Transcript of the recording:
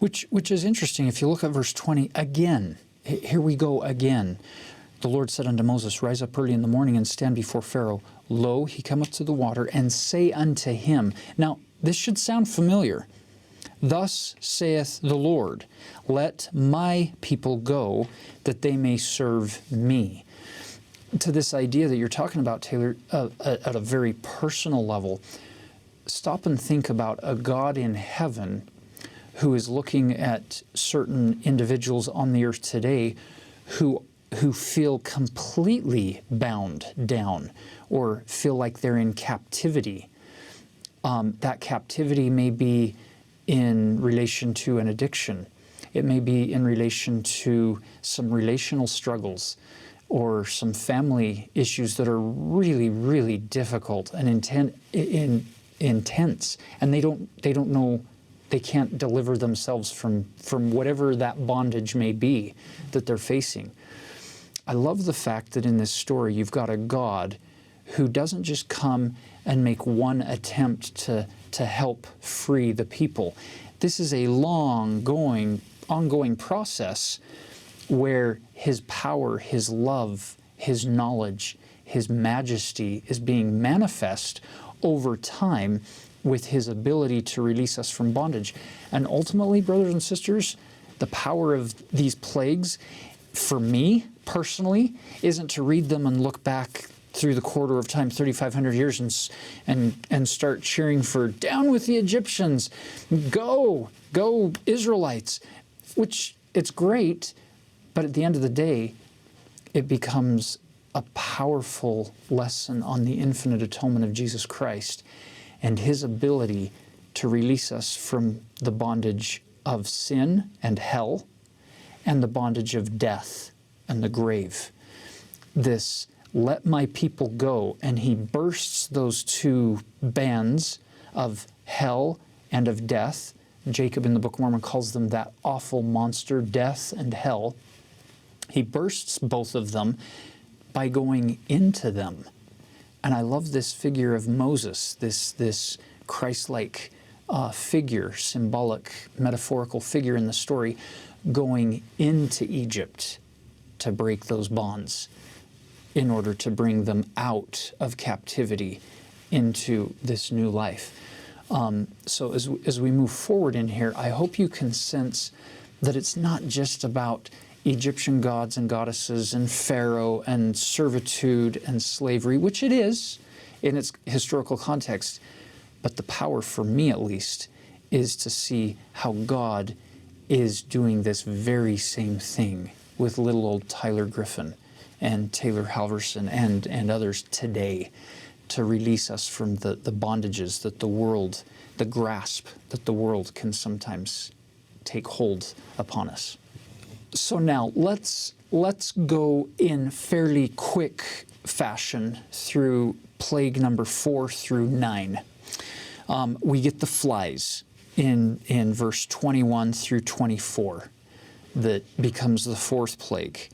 Which is interesting. If you look at verse 20 again, here we go again. The Lord said unto Moses, Rise up early in the morning and stand before Pharaoh. Lo, he cometh to the water, and say unto him. Now, this should sound familiar. Thus saith the Lord, Let my people go, that they may serve me. To this idea that you're talking about, Taylor, at a very personal level, stop and think about a God in heaven who is looking at certain individuals on the earth today who feel completely bound down or feel like they're in captivity. That captivity may be in relation to an addiction. It may be in relation to some relational struggles or some family issues that are really, really difficult and intense, and they don't know, they can't deliver themselves from whatever that bondage may be that they're facing. I love the fact that in this story you've got a God who doesn't just come and make one attempt to help free the people. This is a ongoing process where His power, His love, His knowledge, His majesty is being manifest over time with His ability to release us from bondage. And ultimately, brothers and sisters, the power of these plagues, for me personally, isn't to read them and look back through the quarter of time, 3,500 years, and start cheering for down with the Egyptians, go Israelites, which it's great, but at the end of the day, it becomes a powerful lesson on the infinite atonement of Jesus Christ and His ability to release us from the bondage of sin and hell and the bondage of death and the grave. This, let my people go, and He bursts those two bands of hell and of death. Jacob in the Book of Mormon calls them that awful monster, death and hell. He bursts both of them by going into them. And I love this figure of Moses, this Christ-like figure, symbolic, metaphorical figure in the story, going into Egypt to break those bonds in order to bring them out of captivity into this new life. So as we move forward in here, I hope you can sense that it's not just about Egyptian gods and goddesses and Pharaoh and servitude and slavery, which it is in its historical context, but the power, for me at least, is to see how God is doing this very same thing with little old Tyler Griffin and Taylor Halverson and others today, to release us from the bondages that the world, the grasp that the world can sometimes take hold upon us. So now let's go in fairly quick fashion through plague number 4 through 9. We get the flies in verse 21 through 24 that becomes the 4th plague.